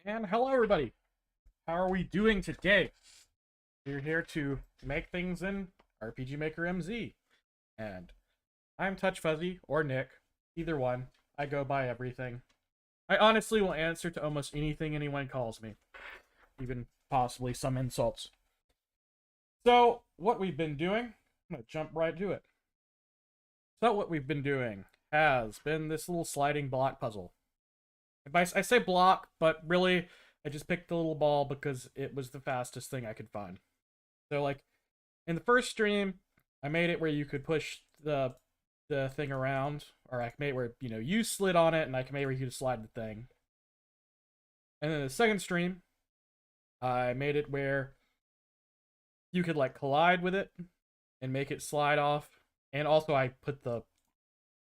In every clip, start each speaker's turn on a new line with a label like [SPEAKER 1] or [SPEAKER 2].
[SPEAKER 1] And hello, everybody. How are we doing today? We're here to make things in RPG Maker MZ. And I'm Touchfuzzy, or Nick. Either one. I go by everything. I honestly will answer to almost anything anyone calls me. Even possibly some insults. So, what we've been doing, I'm going to jump right to it. So, what we've been doing has been this little sliding block puzzle. I say block, but really, I just picked the little ball because it was the fastest thing I could find. So, like, in the first stream, I made it where you could push the thing around, or I made it where, you slid on it, and I made it where you could slide the thing. And then the second stream, I made it where you could, like, collide with it and make it slide off. And also,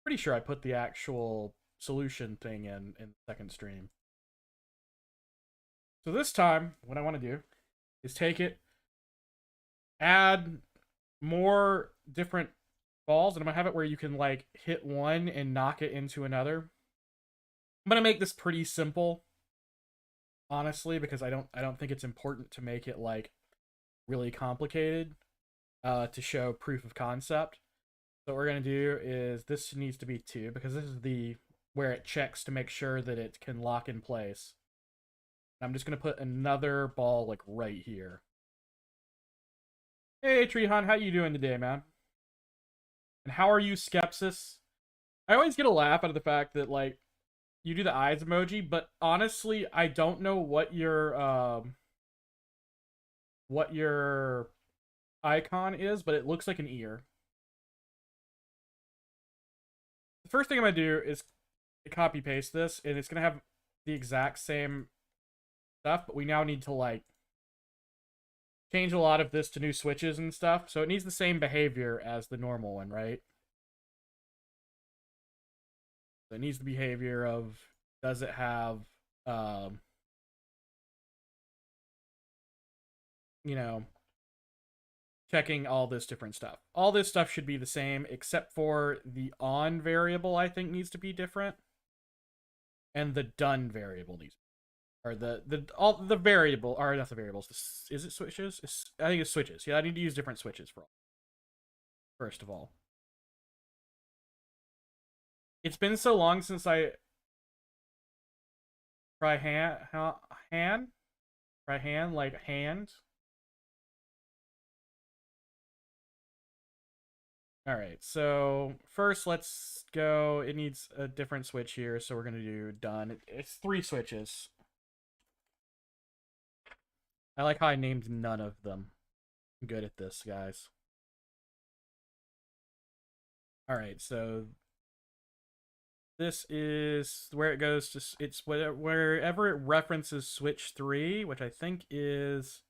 [SPEAKER 1] pretty sure I put the actual solution thing in the second stream. So this time, what I want to do is take it, add more different balls, and I'm gonna have it where you can like hit one and knock it into another. I'm gonna make this pretty simple, honestly, because I don't think it's important to make it like really complicated to show proof of concept. So what we're gonna do is this needs to be 2 because this is the where it checks to make sure that it can lock in place. I'm just gonna put another ball like right here. Hey Treehunt, how you doing today, man? And how are you, Skepsis? I always get a laugh out of the fact that like you do the eyes emoji, but honestly, I don't know what your icon is, but it looks like an ear. The first thing I'm gonna do is copy paste this, and it's gonna have the exact same stuff, but we now need to like change a lot of this to new switches and stuff, so it needs the same behavior as the normal one, right? So it needs the behavior of, does it have you know, checking all this different stuff. All this stuff should be the same, except for the on variable, I think, needs to be different. And the done variable needs, or all the variable, or not the variables. Is it switches? I think it's switches. Yeah, I need to use different switches for all. First of all, it's been so long since I try hand like hand. All right, so first let's go. It needs a different switch here, so we're gonna do done. It's 3 switches. I like how I named none of them. I'm good at this, guys. All right, so this is where it goes to. It's wherever it references switch 3, which I think is.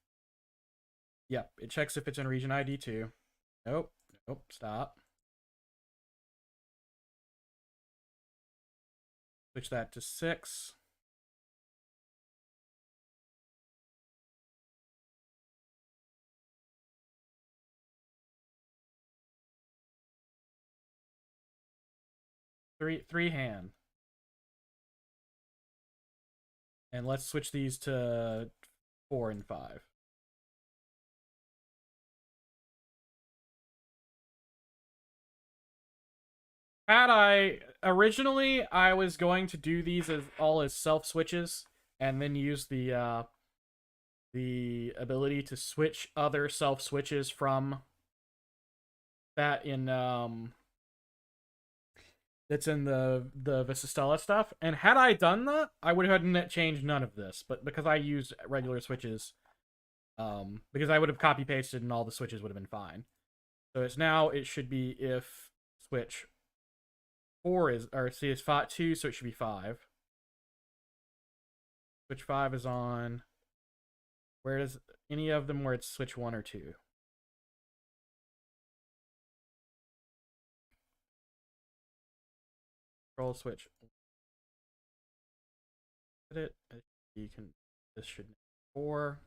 [SPEAKER 1] Yep, it checks if it's in region ID 2. Nope, nope, stop. Switch that to 6. Three hand. And let's switch these to 4 and 5. Originally I was going to do these as all as self switches and then use the ability to switch other self switches from that in that's in the Vistastella stuff. And had I done that, I would have changed none of this. But because I used regular switches, because I would have copy pasted and all the switches would have been fine. So it should be if switch 4 is, or see, it's 2, so it should be 5. Switch 5 is on. Where does any of them where it's switch 1 or 2? Control switch. You can. This should 4.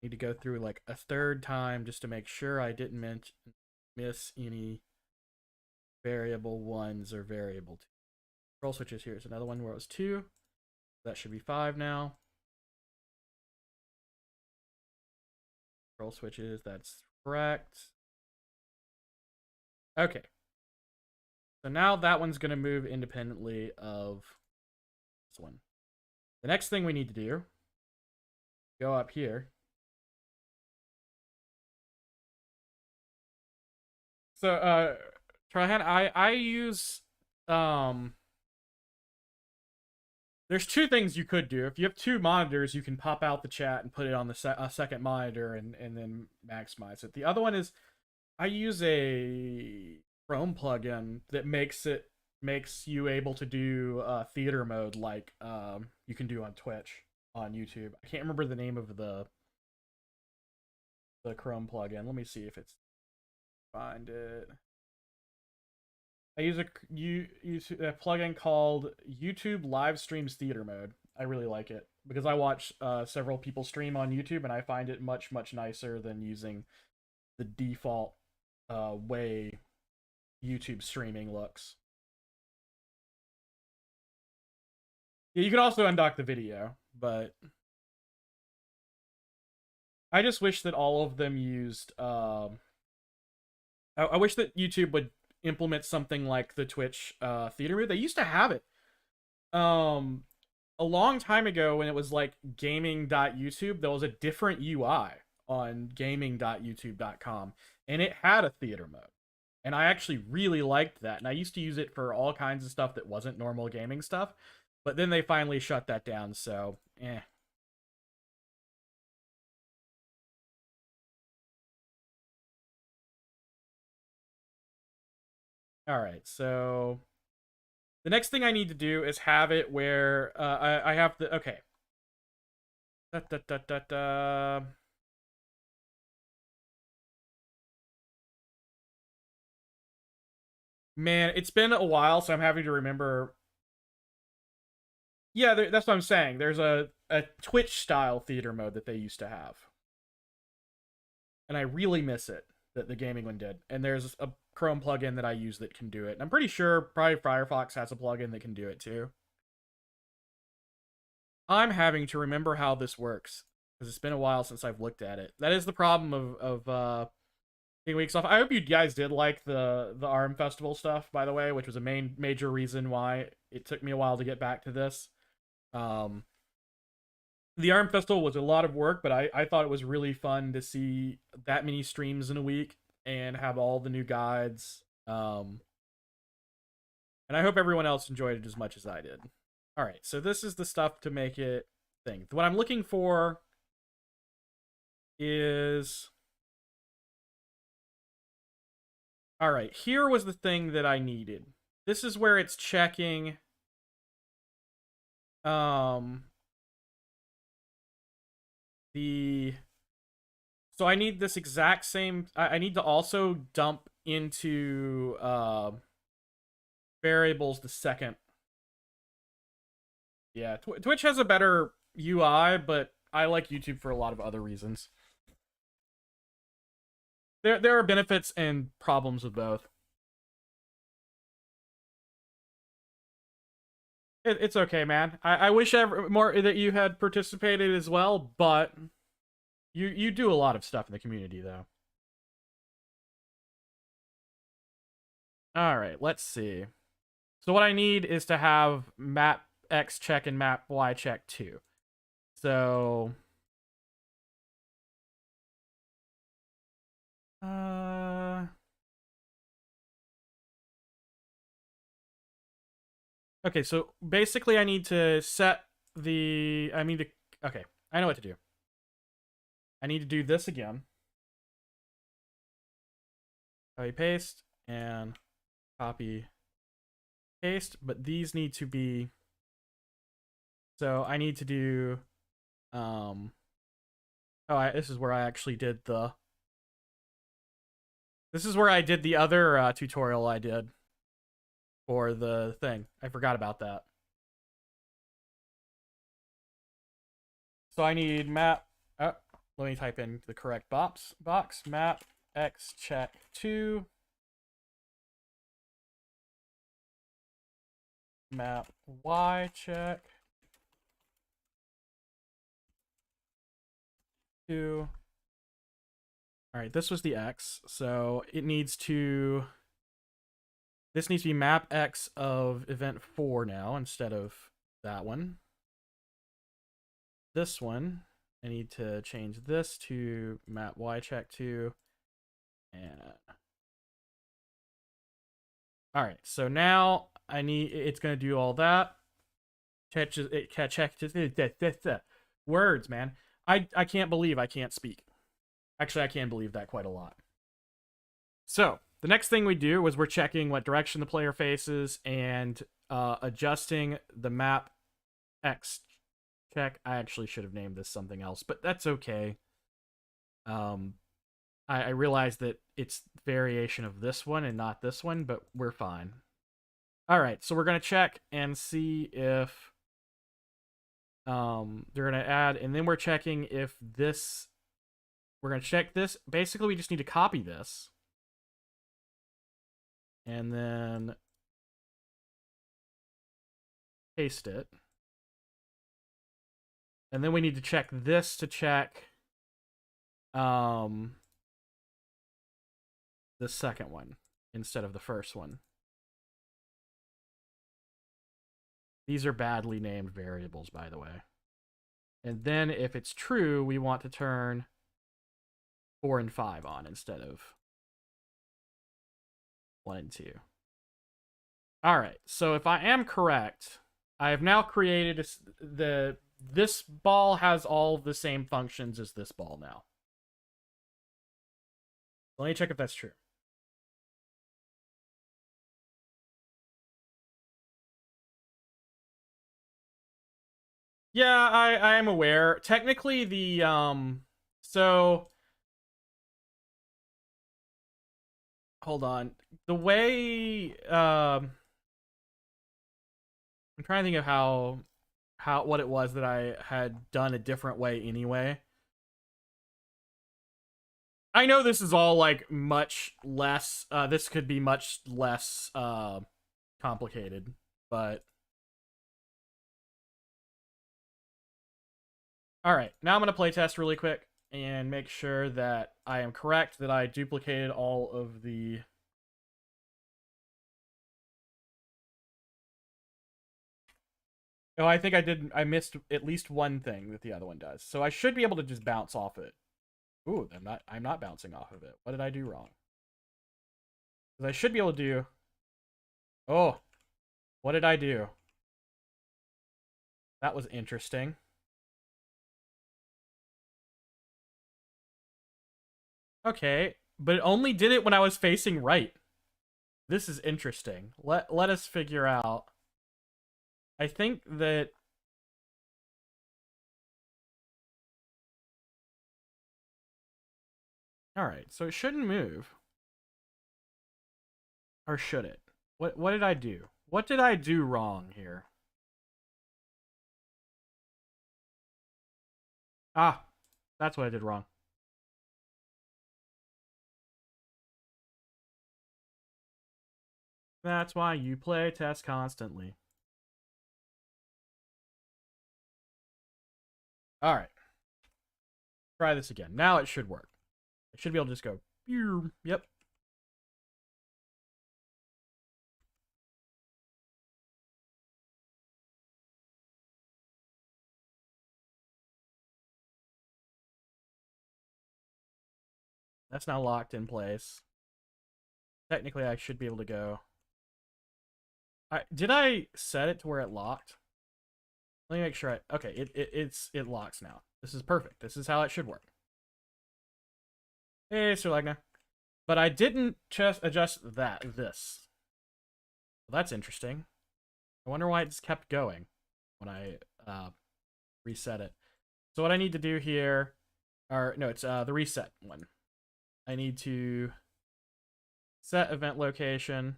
[SPEAKER 1] Need to go through like a third time just to make sure I didn't miss any variable 1s or variable 2. Control switches. Here's another one where it was 2. That should be 5 now. Control switches, that's correct. Okay. So now that one's going to move independently of this one. The next thing we need to do, go up here. So, Tryhan, I use, there's two things you could do. If you have two monitors, you can pop out the chat and put it on the second monitor and then maximize it. The other one is I use a Chrome plugin that makes you able to do theater mode like you can do on Twitch on YouTube. I can't remember the name of the Chrome plugin. Let me see if it's find it. I use a plugin called YouTube Live Streams Theater Mode. I really like it because I watch several people stream on YouTube and I find it much nicer than using the default way YouTube streaming looks. Yeah, you can also undock the video, but I just wish that all of them used. I wish that YouTube would implement something like the Twitch theater mode. They used to have it a long time ago when it was like gaming.youtube. There was a different UI on gaming.youtube.com, and it had a theater mode. And I actually really liked that. And I used to use it for all kinds of stuff that wasn't normal gaming stuff. But then they finally shut that down, so, Alright, so the next thing I need to do is have it where I have the... Okay. Man, it's been a while, so I'm having to remember... Yeah, that's what I'm saying. There's a Twitch-style theater mode that they used to have. And I really miss it, that the gaming one did. And there's a Chrome plugin that I use that can do it. And I'm pretty sure probably Firefox has a plugin that can do it too. I'm having to remember how this works because it's been a while since I've looked at it. That is the problem of taking weeks off. I hope you guys did like the ARM Festival stuff, by the way, which was a major reason why it took me a while to get back to this. The ARM Festival was a lot of work, but I thought it was really fun to see that many streams in a week and have all the new guides. And I hope everyone else enjoyed it as much as I did. All right, so this is the stuff to make it thing. What I'm looking for is... All right, here was the thing that I needed. This is where it's checking... So I need this exact same... I need to also dump into variables the second. Yeah, Twitch has a better UI, but I like YouTube for a lot of other reasons. There are benefits and problems with both. It's okay, man. I wish more that you had participated as well, but you do a lot of stuff in the community, though. All right, let's see. So what I need is to have map X check and map Y check too. So... Okay, so basically I need to set the... Okay, I know what to do. I need to do this again. Copy, paste, and copy, paste. But these need to be... So I need to do... this is where I actually did the... This is where I did the other tutorial I did for the thing. I forgot about that. So I need map... let me type in the correct box. Map X check 2. Map Y check. 2. All right, this was the X, so it needs to... This needs to be map X of event 4 now instead of that one. This one, I need to change this to map Y check 2. And... All right, so now it's going to do all that. Check words, man. I can't believe I can't speak. Actually, I can believe that quite a lot. So, the next thing we do is we're checking what direction the player faces and adjusting the map X check. I actually should have named this something else, but that's okay. I realize that it's variation of this one and not this one, but we're fine. All right, so we're going to check and see if they're going to add, and then we're checking if this... We're going to check this. Basically, we just need to copy this. And then paste it. And then we need to check this to check the second one instead of the first one. These are badly named variables, by the way. And then if it's true, we want to turn 4 and 5 on instead of 1 and 2. All right, so if I am correct, I have now created this ball has all the same functions as this ball now. Let me check if that's true. Yeah, I am aware. Technically, the so hold on. The way I'm trying to think of what it was that I had done a different way anyway. I know this is all like much less. This could be much less complicated, but all right. Now I'm gonna play test really quick and make sure that I am correct, that I duplicated all of the... Oh, I think I did. I missed at least one thing that the other one does. So I should be able to just bounce off it. Ooh, I'm not bouncing off of it. What did I do wrong? Because I should be able to do... Oh, what did I do? That was interesting. Okay, but it only did it when I was facing right. This is interesting. Let us figure out. I think that... Alright, so it shouldn't move. Or should it? What did I do? What did I do wrong here? Ah, that's what I did wrong. That's why you play test constantly. Alright. Try this again. Now it should work. I should be able to just go, yep. That's now locked in place. Technically, I should be able to go. Did I set it to where it locked? Let me make sure okay, it locks now. This is perfect. This is how it should work. Hey, Sir Legna. But I didn't just adjust this. Well, that's interesting. I wonder why it just kept going when I reset it. So what I need to do here, or no, it's the reset one. I need to set event location.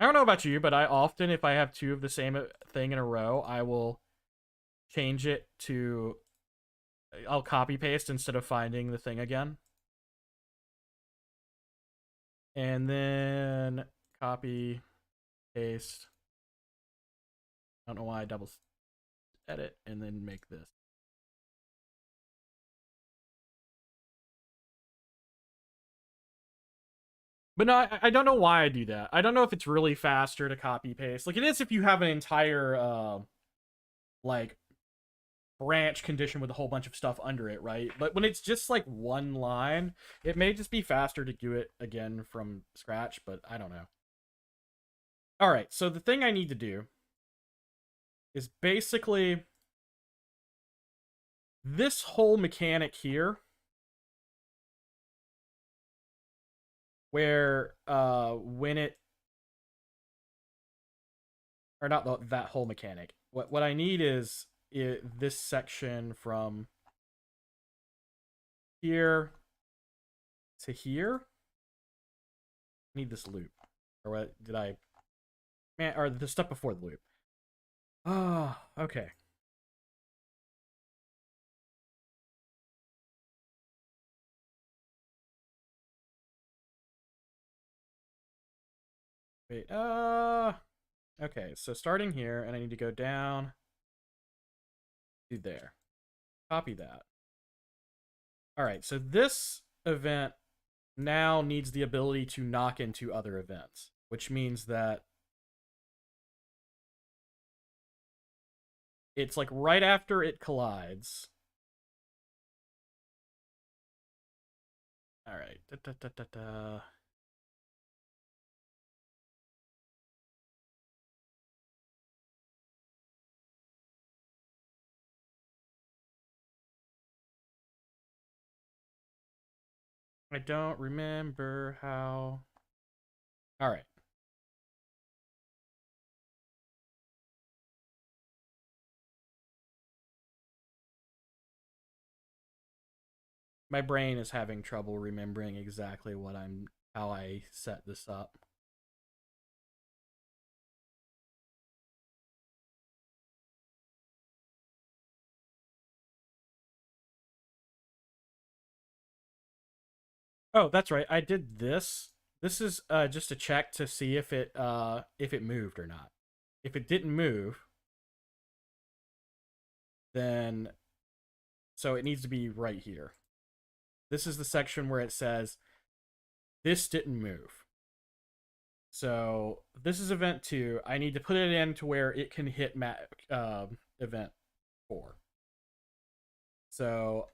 [SPEAKER 1] I don't know about you, but I often, if I have two of the same thing in a row, I will change it to... I'll copy paste instead of finding the thing again. And then copy, paste. I don't know why I double edit and then make this. But no, I don't know why I do that. I don't know if it's really faster to copy paste. Like it is if you have an entire like branch condition with a whole bunch of stuff under it, right? But when it's just like one line, it may just be faster to do it again from scratch, but I don't know. All right, so the thing I need to do is basically this whole mechanic here where when it or not that whole mechanic. What I need is this section from here to here. I need this loop. Or what did I man or the stuff before the loop. Oh, okay. Wait, okay, so starting here, and I need to go down to there. Copy that. Alright, so this event now needs the ability to knock into other events, which means that it's like right after it collides. Alright. I don't remember how. Alright. My brain is having trouble remembering exactly how I set this up. Oh, that's right. I did this. This is just to check to see if it moved or not. If it didn't move, then so it needs to be right here. This is the section where it says this didn't move. So this is event 2. I need to put it in to where it can hit event 4. So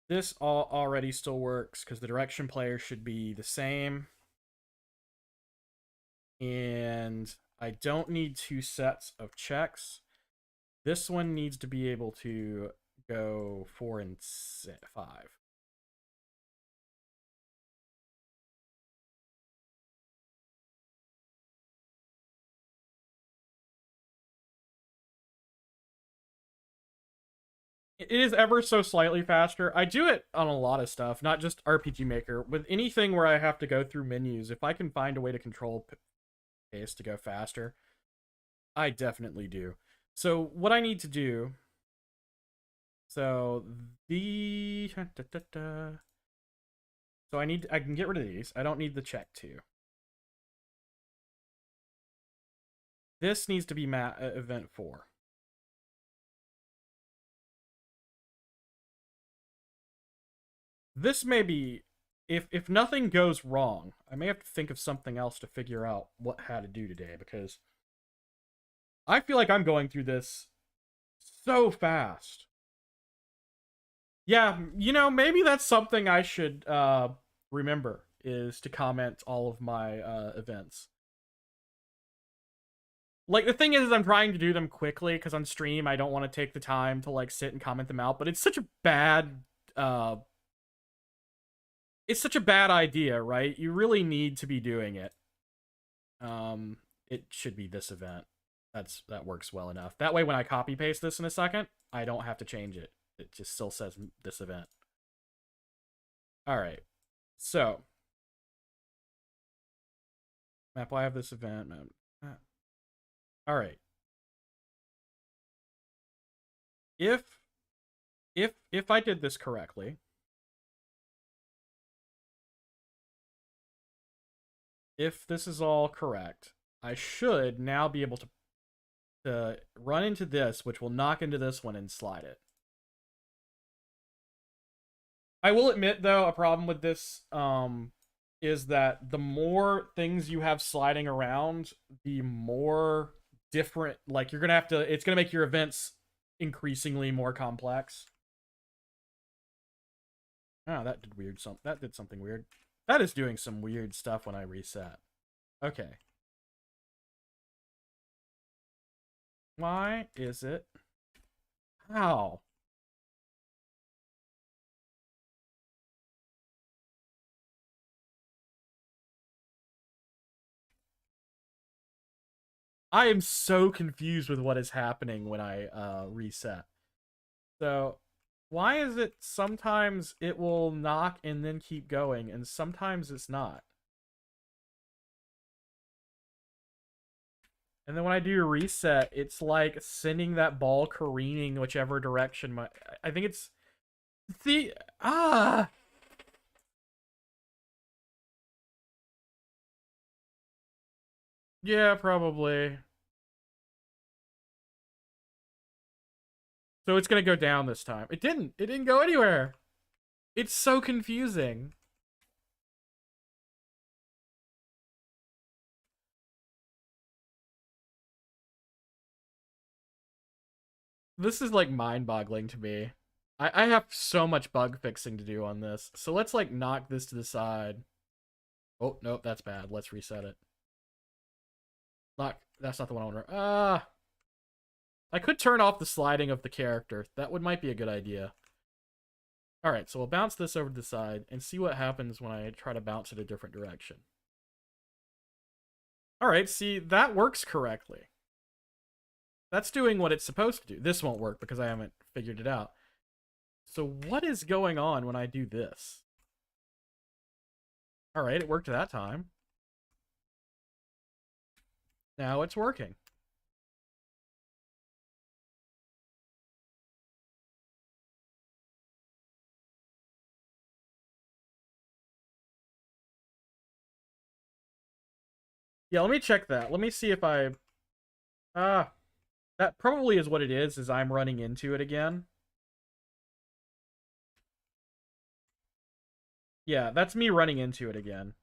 [SPEAKER 1] this already still works because the direction player should be the same. And I don't need 2 sets of checks. This one needs to be able to go 4 and 5. It is ever so slightly faster. I do it on a lot of stuff, not just RPG Maker. With anything where I have to go through menus, if I can find a way to control pace to go faster, I definitely do. So what I need to do, so the so I can get rid of these. I don't need the check 2. This needs to be event 4. This may be if nothing goes wrong, I may have to think of something else to figure out how to do today because I feel like I'm going through this so fast. Yeah, maybe that's something I should remember is to comment all of my events. Like the thing is I'm trying to do them quickly because on stream I don't want to take the time to like sit and comment them out, but it's such a bad idea, right? You really need to be doing it. It should be this event. That works well enough. That way when I copy paste this in a second, I don't have to change it. It just still says this event. All right. So, map, I have this event. All right. If I did this correctly, if this is all correct, I should now be able to run into this, which will knock into this one and slide it. I will admit though, a problem with this is that the more things you have sliding around, the more different, like you're gonna have to, it's gonna make your events increasingly more complex. Oh, that did weird something. That did something weird. That is doing some weird stuff when I reset. Okay. Why is it? How? I am so confused with what is happening when I reset. So, why is it sometimes it will knock and then keep going, and sometimes it's not? And then when I do a reset, it's like sending that ball careening whichever direction my. I think it's the ah. Yeah, probably. So it's gonna go down this time. It didn't. It didn't go anywhere. It's so confusing. This is like mind-boggling to me. I have so much bug fixing to do on this. So let's like knock this to the side. Oh, nope, that's bad. Let's reset it. Lock. That's not the one I want to. I could turn off the sliding of the character. That might be a good idea. All right, so we'll bounce this over to the side and see what happens when I try to bounce it a different direction. All right, see, that works correctly. That's doing what it's supposed to do. This won't work because I haven't figured it out. So what is going on when I do this? All right, it worked that time. Now it's working. Yeah, let me check that. Let me see if I... that probably is what it is I'm running into it again. Yeah, that's me running into it again.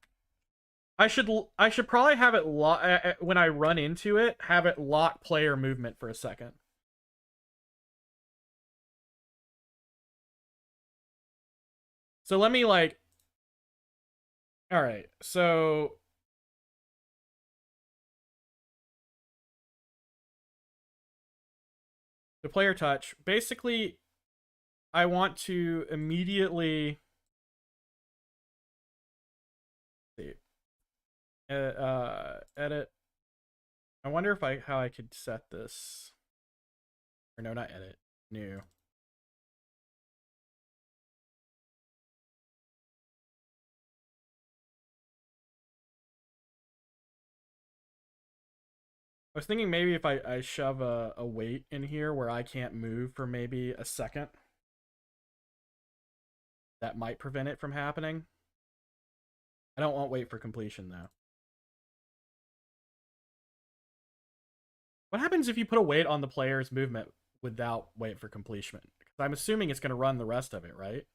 [SPEAKER 1] I should probably have it when I run into it, have it lock player movement for a second. So let me like all right. So the player touch, basically I want to immediately see edit. I wonder if how I could set this. Or no, not edit. New. I was thinking maybe if I shove a weight in here where I can't move for maybe a second, that might prevent it from happening. I don't want wait for completion though. What happens if you put a weight on the player's movement without wait for completion? Because I'm assuming it's going to run the rest of it, right?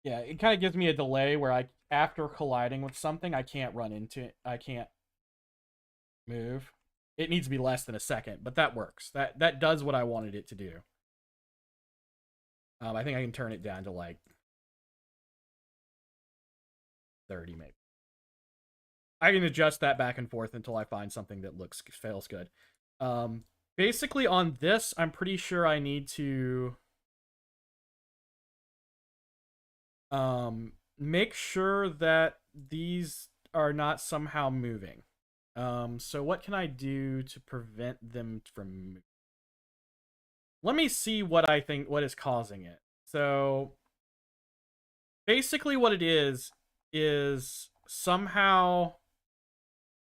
[SPEAKER 1] Yeah, it kind of gives me a delay where after colliding with something, I can't run into it. I can't move. It needs to be less than a second, but that works. That does what I wanted it to do. I think I can turn it down to like 30 maybe. I can adjust that back and forth until I find something that feels good. Basically on this, I'm pretty sure I need to make sure that these are not somehow moving. So what can I do to prevent them from moving? Let me see what I think what is causing it. So basically what it is somehow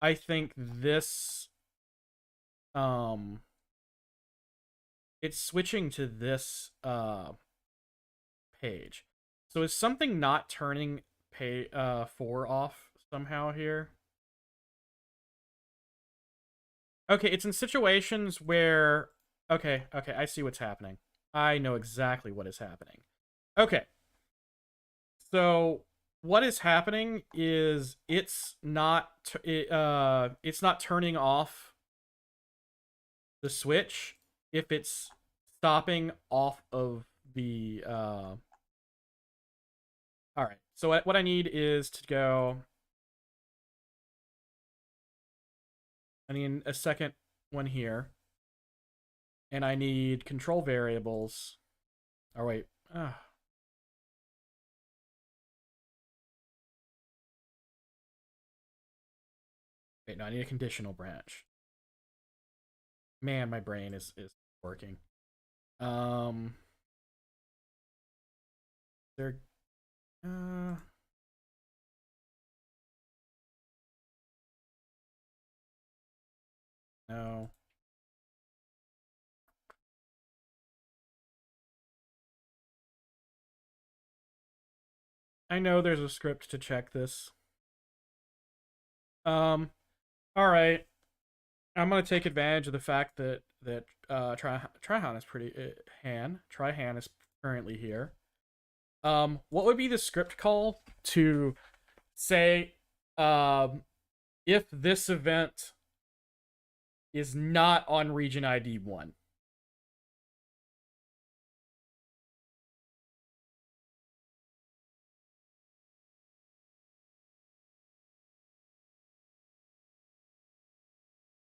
[SPEAKER 1] I think this it's switching to this page. So is something not turning pay 4 off somehow here. Okay, it's in situations where... Okay, I see what's happening. I know exactly what is happening. Okay. So, what is happening is it's not turning off the switch if it's stopping off of the all right. So what I need is to go... I need a second one here. And I need control variables. Oh, wait. Wait, no, I need a conditional branch. Man, my brain is working. There... no. I know there's a script to check this. All right. I'm gonna take advantage of the fact that Trihan is Trihan is currently here. What would be the script call to say, if this event is not on region ID 1?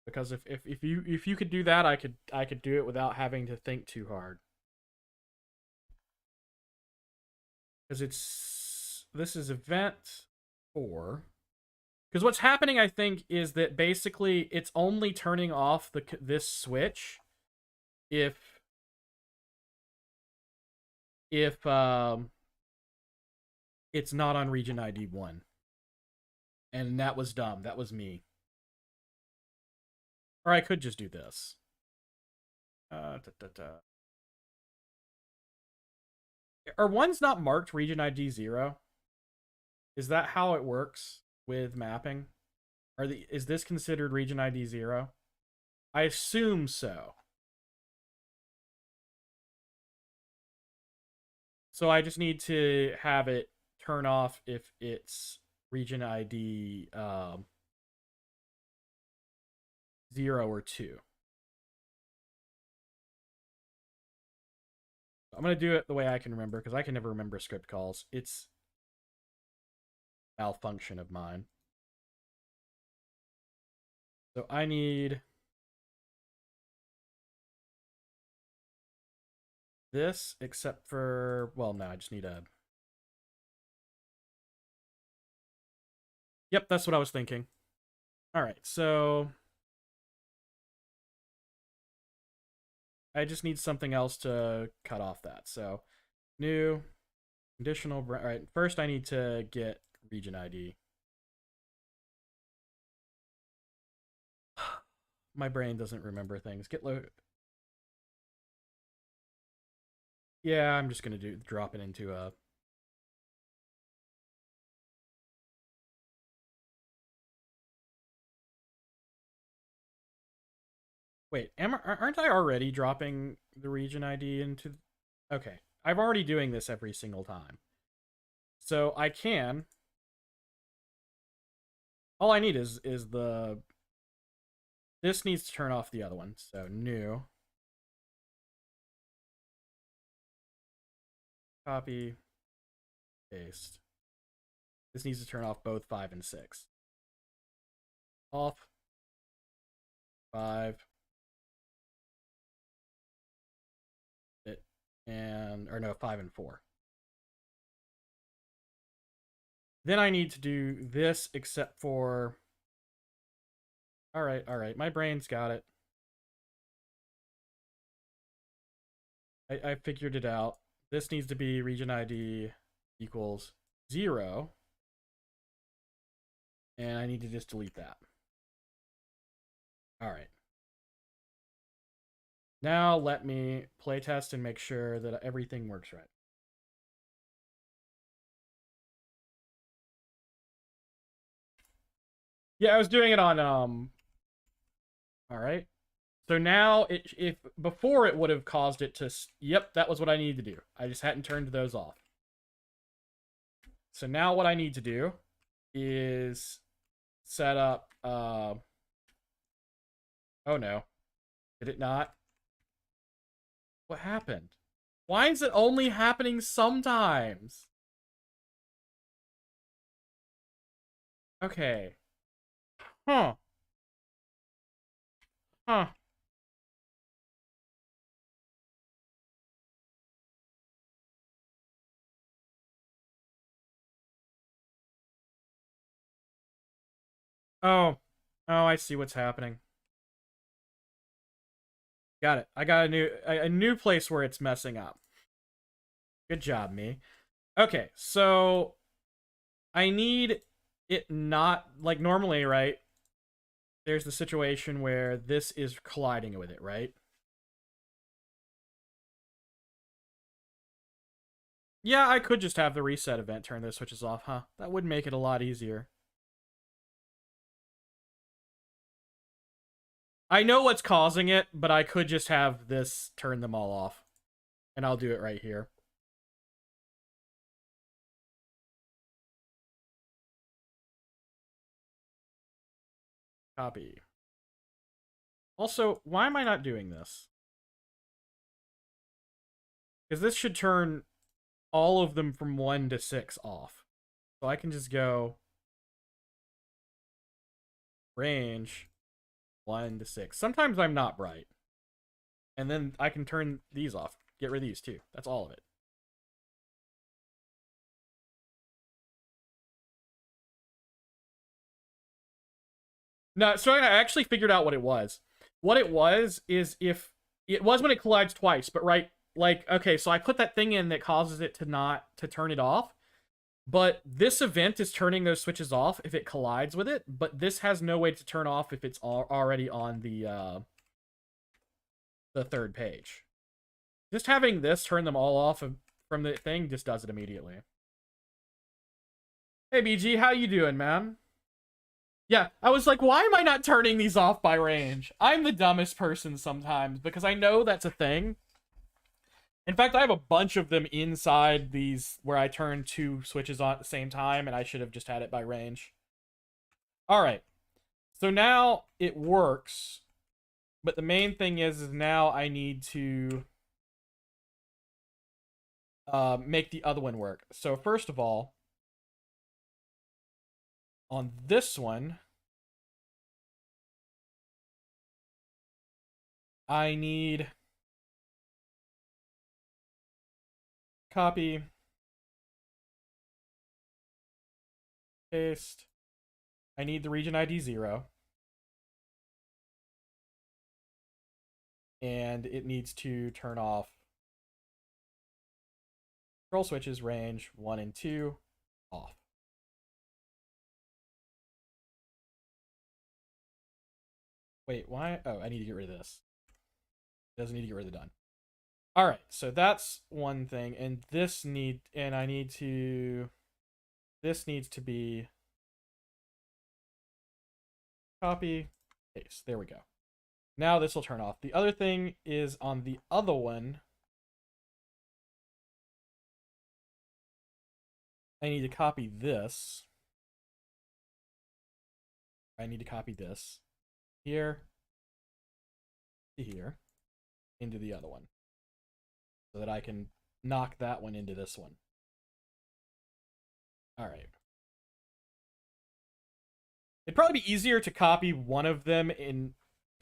[SPEAKER 1] Because if you could do that, I could do it without having to think too hard. Because this is event 4. Because what's happening, I think, is that basically it's only turning off this switch if it's not on region ID 1. And that was dumb. That was me. Or I could just do this. Are ones not marked region ID 0? Is that how it works with mapping? Is this considered region ID 0? I assume so. So I just need to have it turn off if it's region ID 0 or 2. I'm going to do it the way I can remember, because I can never remember script calls. It's malfunction of mine. So I need this, except for... Well, no, I just need a... Yep, that's what I was thinking. All right, so... I just need something else to cut off that. So, new, conditional... All right, first I need to get region ID. My brain doesn't remember things. Get low... Yeah, I'm just going to drop it into a... Wait, aren't I already dropping the region ID into... Okay, I'm already doing this every single time. So I can... All I need is the... This needs to turn off the other one. So new. Copy. Paste. This needs to turn off both 5 and 6. Off. 5. Or no, 5 and 4. Then I need to do this, except for... Alright, my brain's got it. I figured it out. This needs to be region ID equals 0. And I need to just delete that. Alright. Now let me playtest and make sure that everything works right. Yeah, I was doing it on all right. So now if before it would have caused it to yep, that was what I needed to do. I just hadn't turned those off. So now what I need to do is set up oh no. Did it not? What happened? Why is it only happening sometimes? Okay. Huh. Huh. Oh. Oh, I see what's happening. Got it. I got a new place where it's messing up. Good job, me. Okay, so I need it not like normally, right? There's the situation where this is colliding with it, right? Yeah, I could just have the reset event turn those switches off, huh? That would make it a lot easier. I know what's causing it, but I could just have this turn them all off. And I'll do it right here. Copy. Also, why am I not doing this? Because this should turn all of them from 1 to 6 off. So I can just go range 1 to 6. Sometimes I'm not bright. And then I can turn these off. Get rid of these too. That's all of it. No, so I actually figured out what it was. What it was is if it was when it collides twice, but right, like okay, so I put that thing in that causes it to not to turn it off. But this event is turning those switches off if it collides with it, but this has no way to turn off if it's already on the third page. Just having this turn them all off from the thing just does it immediately. Hey BG, how you doing, man? Yeah, I was like, why am I not turning these off by range? I'm the dumbest person sometimes because I know that's a thing. In fact, I have a bunch of them inside these where I turn two switches on at the same time, and I should have just had it by range. All right. So now it works, but the main thing is now I need to make the other one work. So first of all, on this one, I need copy, paste. I need the region ID 0. And it needs to turn off control switches range 1 and 2 off. Wait, why? Oh, I need to get rid of this. It doesn't need to get rid of the done. All right, so that's one thing, and I need to. This needs to be copy, paste. There we go. Now this will turn off. The other thing is on the other one, I need to copy this. I need to copy this here to here into the other one so that I can knock that one into this one. All right. It'd probably be easier to copy one of them and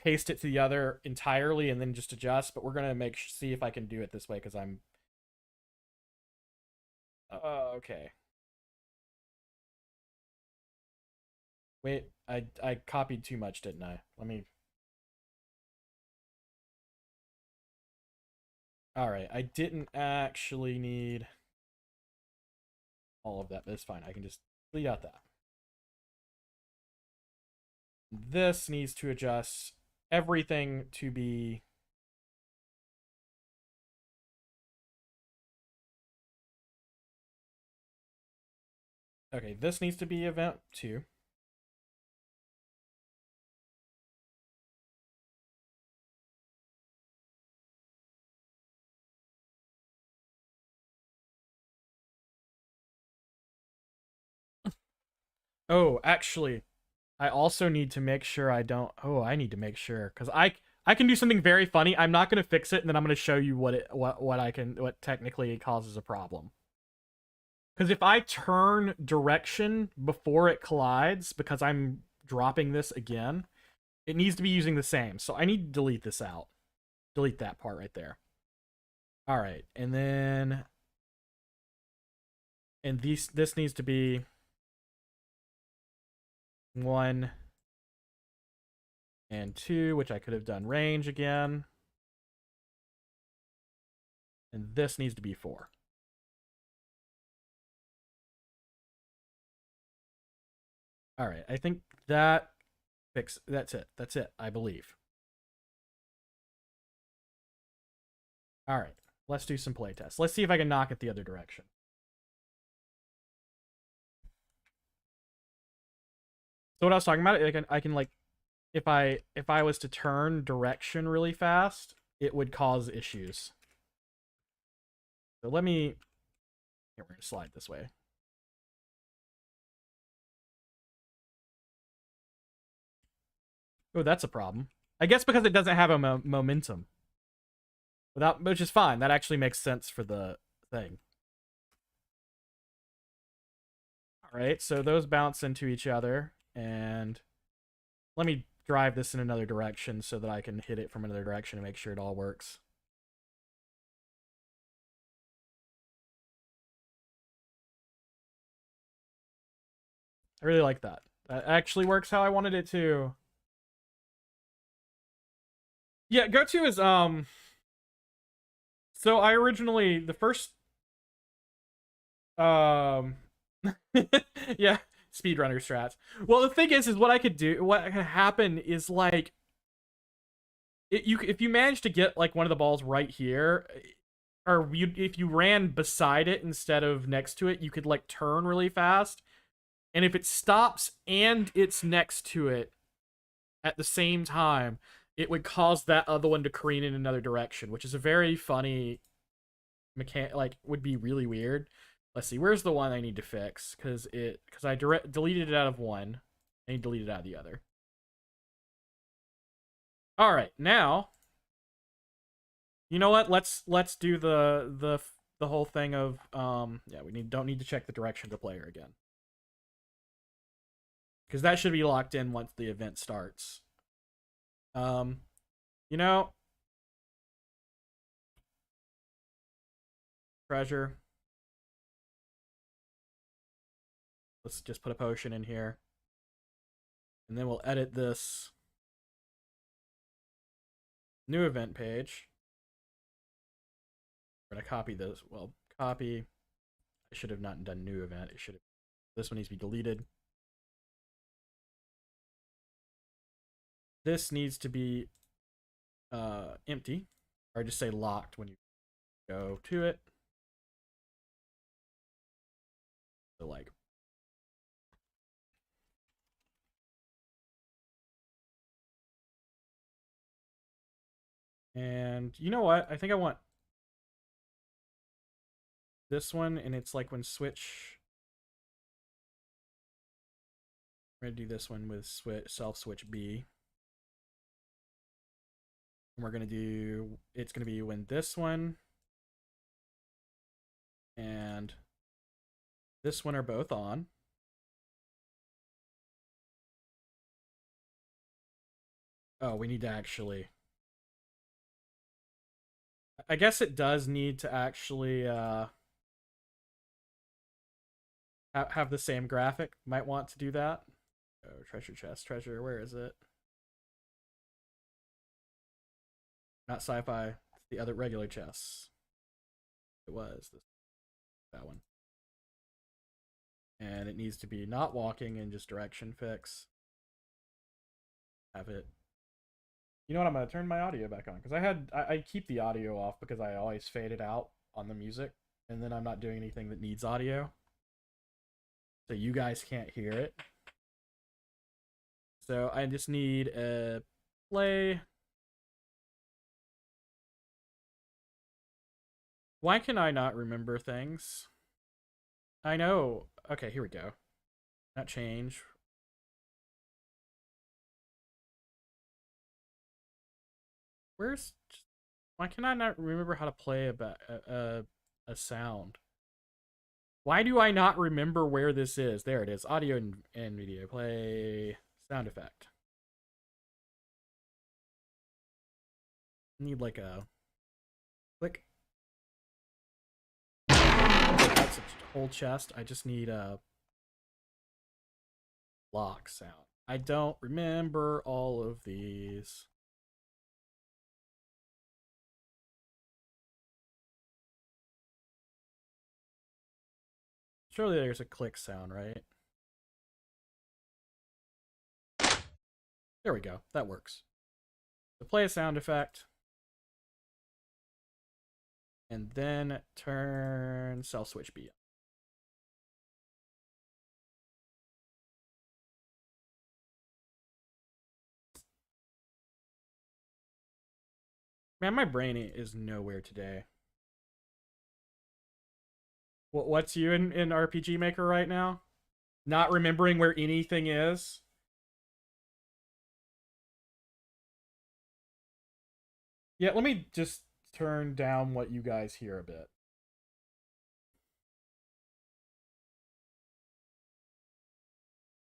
[SPEAKER 1] paste it to the other entirely and then just adjust, but we're going to see if I can do it this way because I'm okay. Wait, I copied too much, didn't I? Let me. All right, I didn't actually need all of that, but it's fine. I can just delete out that. This needs to adjust everything to be okay. This needs to be event 2. Oh, actually, I also need to make sure I don't. Oh, I need to make sure because I can do something very funny. I'm not gonna fix it, and then I'm gonna show you what technically causes a problem. Because if I turn direction before it collides, because I'm dropping this again, it needs to be using the same. So I need to delete this out. Delete that part right there. All right, and then this needs to be 1 and 2, which I could have done range again. And this needs to be 4. All right, I think that's it. That's it, I believe. All right, let's do some playtests. Let's see if I can knock it the other direction. So what I was talking about, I can like, if I was to turn direction really fast, it would cause issues. So let me, here, we're gonna slide this way. Oh, that's a problem. I guess because it doesn't have a momentum. Which is fine. That actually makes sense for the thing. All right, so those bounce into each other, and let me drive this in another direction so that I can hit it from another direction and make sure it all works. I really like that. That actually works how I wanted it to. Yeah, go to is so I originally the first um yeah, speedrunner strats. Well, the thing is what I could do, what can happen is like if you manage to get like one of the balls right here, or if you ran beside it instead of next to it, you could like turn really fast, and if it stops and it's next to it at the same time, it would cause that other one to careen in another direction, which is a very funny mechanic. Like, would be really weird. Let's see, where's the one I need to fix? Because I deleted it out of one, and you deleted it out of the other. All right, now, you know what? Let's do the whole thing of yeah, we don't need to check the direction of the player again, because that should be locked in once the event starts. Um, you know, treasure. Let's just put a potion in here, and then we'll edit this new event page. We're gonna copy this. Well, copy. I should have not done new event. It should have. This one needs to be deleted. This needs to be empty, or just say locked when you go to it. So like, and you know what? I think I want this one, and it's like when switch. We're gonna do this one with self switch B. And we're gonna do, it's gonna be when this one and this one are both on. Oh, we need to actually, I guess it does need to actually have the same graphic. Might want to do that. Oh, treasure chest, treasure, where is it? Not sci-fi, it's the other regular chests. It was that one. And it needs to be not walking and just direction fix. Have it. You know what? I'm gonna turn my audio back on because I keep the audio off because I always fade it out on the music, and then I'm not doing anything that needs audio, so you guys can't hear it. So I just need a play. Why can I not remember things? I know. Okay, here we go. Not change. Where's... Why can I not remember how to play a sound? Why do I not remember where this is? There it is. Audio and video. Play sound effect. Need like a click. That's a whole chest. I just need a lock sound. I don't remember all of these. Surely there's a click sound, right? There we go. That works. So play a sound effect. And then turn cell switch B. Man, my brain is nowhere today. What's you in RPG Maker right now? Not remembering where anything is? Yeah, let me just turn down what you guys hear a bit.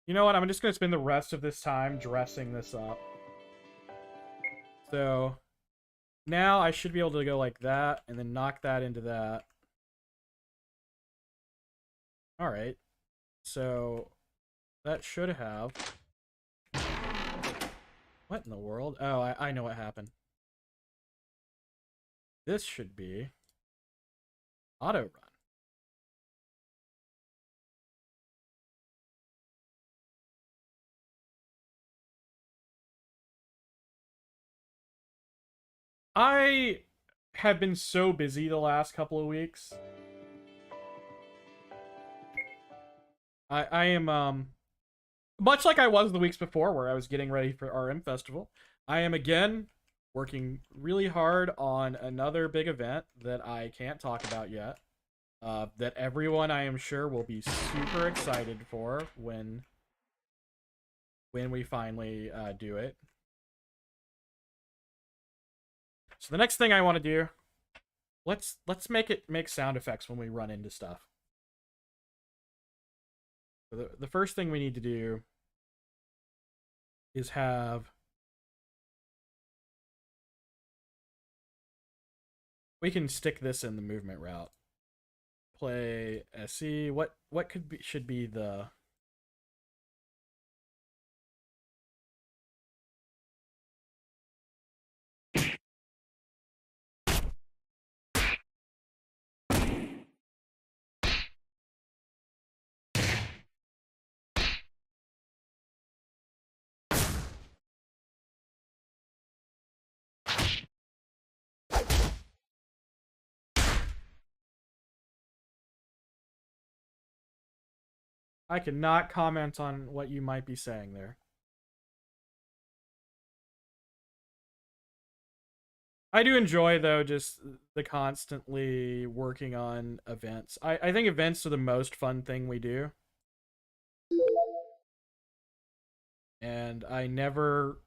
[SPEAKER 1] You know what? I'm just going to spend the rest of this time dressing this up. So now I should be able to go like that and then knock that into that. All right. So that should have... What in the world? Oh, I know what happened. This should be auto run. I have been so busy the last couple of weeks. I am much like I was the weeks before where I was getting ready for RM Festival. I am again working really hard on another big event that I can't talk about yet. That everyone I am sure will be super excited for when we finally do it. So the next thing I want to do, let's make sound effects when we run into stuff. So the first thing we need to do is have... We can stick this in the movement route. Play SE. What could be should be the... I cannot comment on what you might be saying there. I do enjoy, though, just the constantly working on events. I think events are the most fun thing we do. And I never...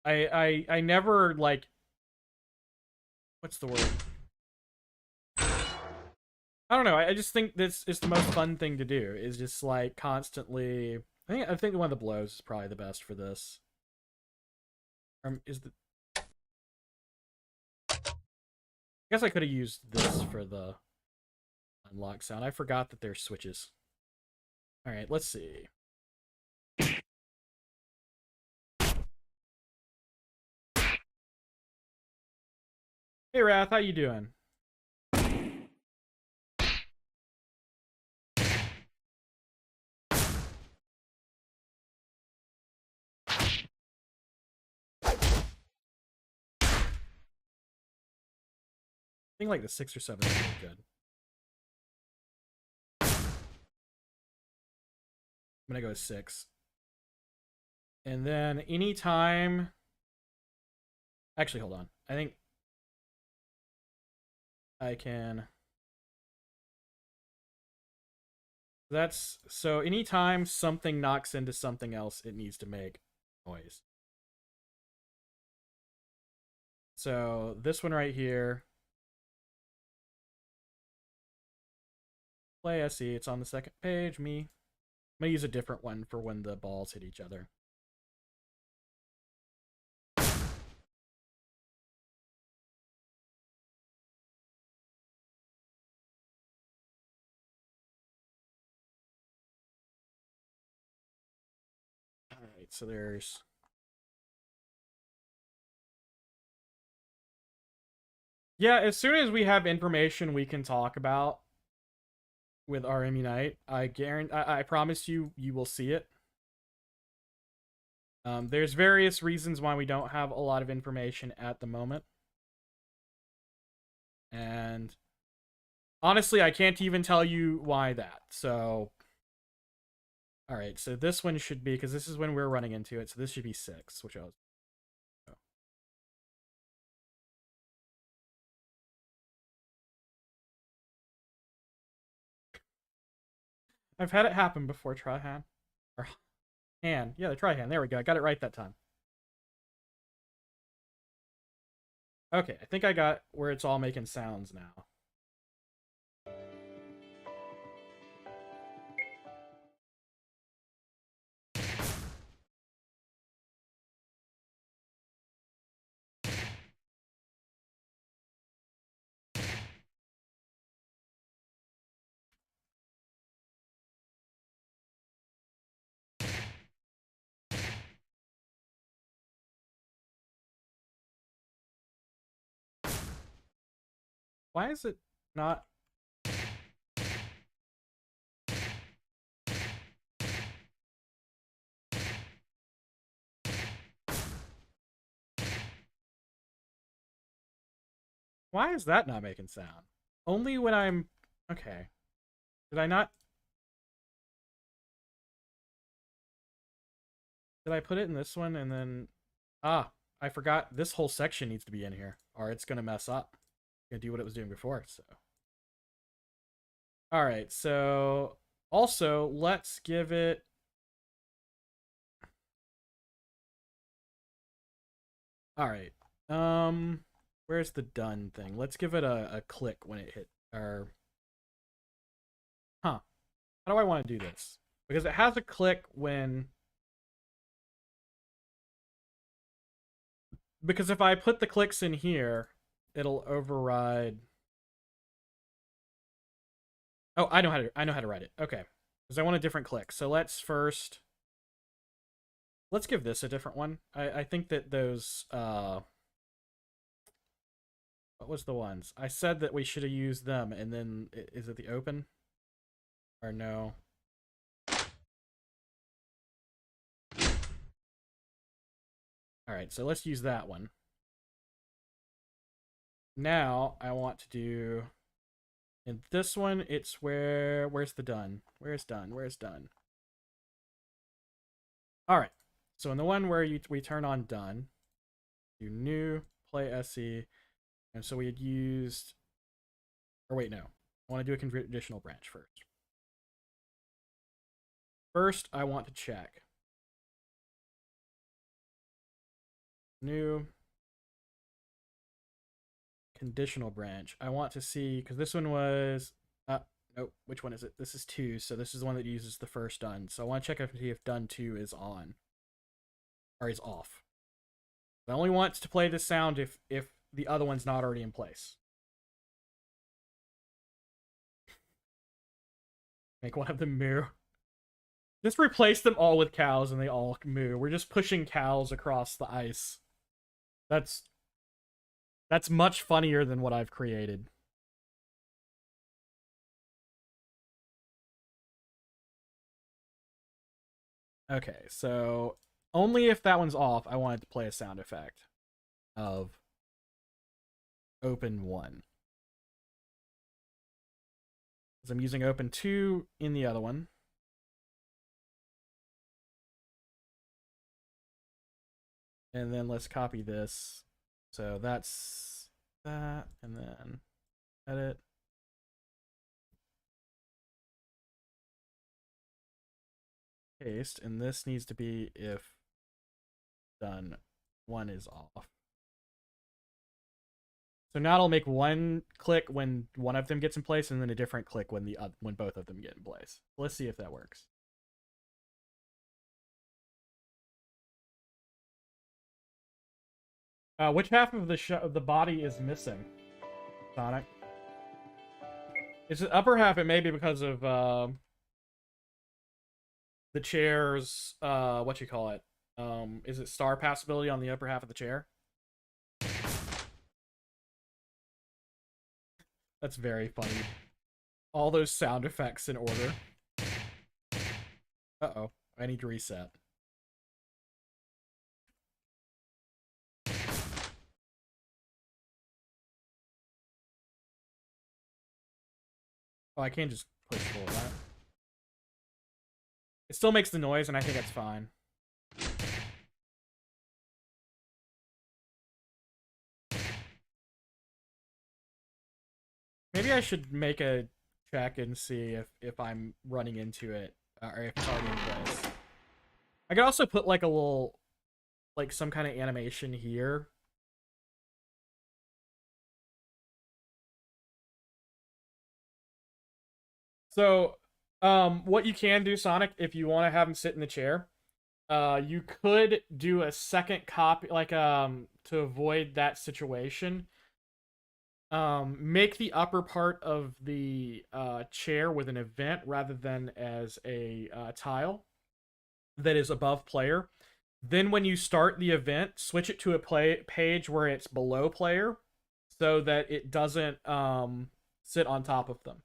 [SPEAKER 1] I never, like... What's the word? I don't know. I just think this is the most fun thing to do. Is just, like, constantly... I think one of the blows is probably the best for this. Is the... I guess I could have used this for the unlock sound. I forgot that there's switches. Alright, let's see. Hey, Wrath, how you doing? I think like the 6 or 7 is really good. I'm gonna go with 6. And then anytime... Actually, hold on. I think I can... That's so anytime something knocks into something else, it needs to make noise. So this one right here, play SE, it's on the second page, me. I'm gonna use a different one for when the balls hit each other. Alright, so there's... Yeah, as soon as we have information we can talk about with our Immunite, I guarantee, I promise you, you will see it. There's various reasons why we don't have a lot of information at the moment. And honestly, I can't even tell you why that. So, alright, so this one should be, because this is when we're running into it, so this should be 6, which I was... Oh. I've had it happen before, Tryhan. Or hand. Yeah, the Tryhan. There we go. I got it right that time. Okay, I think I got where it's all making sounds now. Why is it not... Why is that not making sound? Only when I'm... Okay. Did I not... Did I put it in this one and then... Ah, I forgot this whole section needs to be in here, or it's gonna mess up. It's gonna do what it was doing before, so... Alright, so... Also, let's give it... Alright. Where's the done thing? Let's give it a click when it hit... Or... Huh. How do I want to do this? Because it has a click when... Because if I put the clicks in here, it'll override... Oh, I know how to write it. Okay. Because I want a different click. So let's first... Let's give this a different one. I think that those... What was the ones? I said that we should have used them, and then... Is it the open? Or no? Alright, so let's use that one. Now, I want to do... In this one, it's where... Where's the done? Where's done? Where's done? Alright. So in the one where we turn on done, do new, play SE, and so we had used... Or wait, no. I want to do a conditional branch first. First, I want to check. New conditional branch. I want to see, because this one was... Nope, which one is it? This is 2, so this is the one that uses the first done. So I want to check if done 2 is on. Or is off. I only want to play this sound if the other one's not already in place. Make one of them moo. Just replace them all with cows and they all moo. We're just pushing cows across the ice. That's much funnier than what I've created. Okay, so only if that one's off, I wanted to play a sound effect of open 1. Because I'm using open 2 in the other one. And then let's copy this. So that's that, and then edit. paste, and this needs to be if done, one is off. So now it'll make one click when one of them gets in place, and then a different click when when both of them get in place. Let's see if that works. Which half of the body is missing, Sonic? It's the upper half. It may be because of the chair's what you call it? Is it star passability on the upper half of the chair? That's very funny. All those sound effects in order. Uh-oh. I need to reset. Oh, I can't just push full of that. It still makes the noise, and I think it's fine. Maybe I should make a check and see if I'm running into it, or if it's already in place. I could also put like a little, like some kind of animation here. So, what you can do, Sonic, if you want to have him sit in the chair, you could do a second copy, like, to avoid that situation. Make the upper part of the chair with an event rather than as a tile that is above player. Then when you start the event, switch it to a page where it's below player so that it doesn't sit on top of them.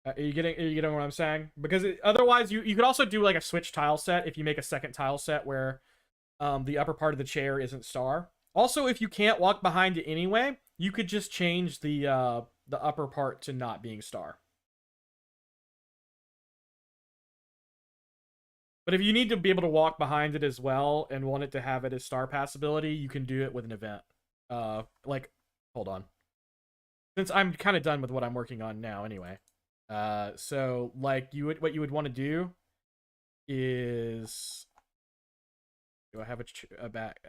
[SPEAKER 1] Are you getting what I'm saying? Because otherwise, you could also do like a switch tile set if you make a second tile set where the upper part of the chair isn't star. Also, if you can't walk behind it anyway, you could just change the upper part to not being star. But if you need to be able to walk behind it as well and want it to have it as star passability, you can do it with an event. Like, hold on. Since I'm kind of done with what I'm working on now anyway. So like what you would want to do is, do I have a back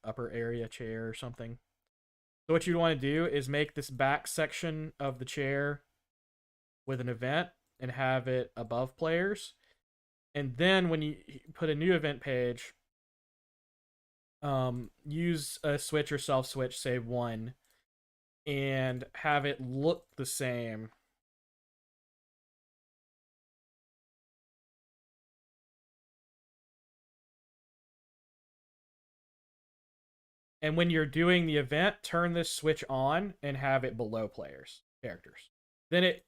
[SPEAKER 1] upper area chair or something? So what you'd want to do is make this back section of the chair with an event and have it above players. And then when you put a new event page, use a switch or self switch, say 1, and have it look the same. And when you're doing the event, turn this switch on and have it below characters. Then it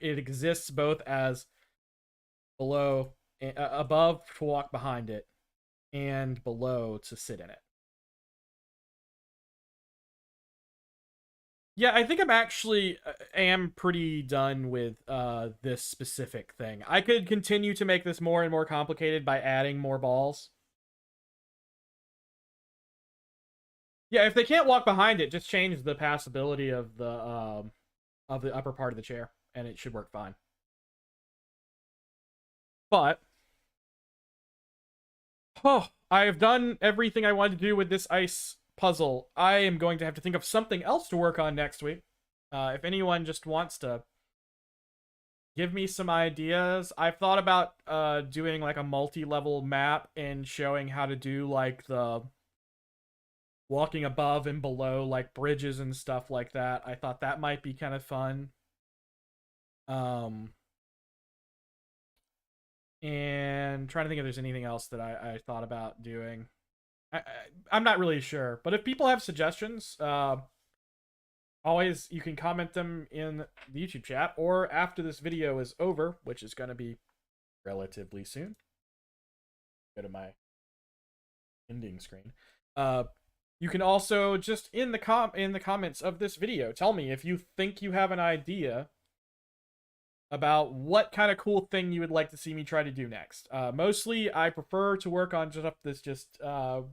[SPEAKER 1] exists both as below, above to walk behind it, and below to sit in it. Yeah, I think I'm actually am pretty done with this specific thing. I could continue to make this more and more complicated by adding more balls. Yeah, if they can't walk behind it, just change the passability of the upper part of the chair, and it should work fine. But oh, I have done everything I wanted to do with this ice puzzle. I am going to have to think of something else to work on next week. If anyone just wants to give me some ideas, I've thought about doing like a multi-level map and showing how to do like the walking above and below like bridges and stuff like that. I thought that might be kind of fun. And trying to think if there's anything else that I thought about doing. I'm not really sure, but if people have suggestions, always you can comment them in the YouTube chat or after this video is over, which is going to be relatively soon. Go to my ending screen. You can also just in the comments of this video tell me if you think you have an idea about what kind of cool thing you would like to see me try to do next. Mostly, I prefer to work on just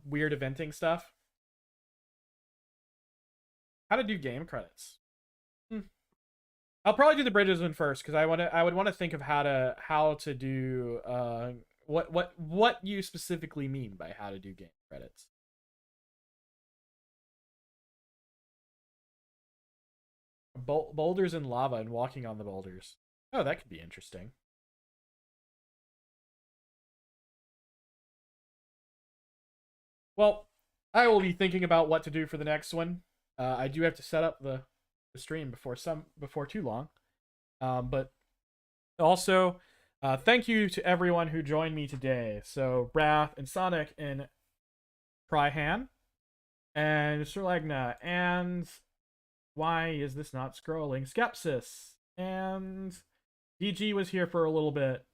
[SPEAKER 1] weird eventing stuff. How to do game credits. I'll probably do the bridges one first because I would want to think of how to do what you specifically mean by how to do game credits. Boulders and lava and walking on the boulders. Oh, that could be interesting. Well, I will be thinking about what to do for the next one. I do have to set up the stream before too long. But also, thank you to everyone who joined me today. So Wrath and Sonic and Tryhan and Sirlagna and why is this not scrolling? Skepsis and DG was here for a little bit.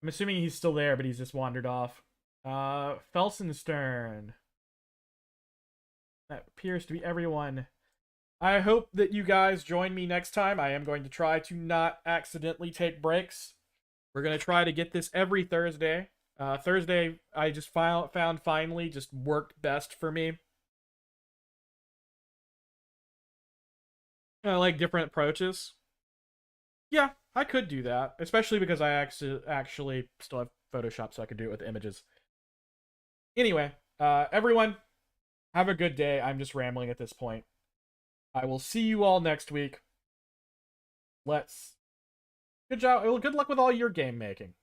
[SPEAKER 1] I'm assuming he's still there, but he's just wandered off. Felsenstern. That appears to be everyone. I hope that you guys join me next time. I am going to try to not accidentally take breaks. We're going to try to get this every Thursday. Thursday, I just found finally just worked best for me. I like different approaches. Yeah, I could do that, especially because I actually still have Photoshop, so I could do it with images. Anyway, everyone, have a good day. I'm just rambling at this point. I will see you all next week. Good job. Good luck with all your game making.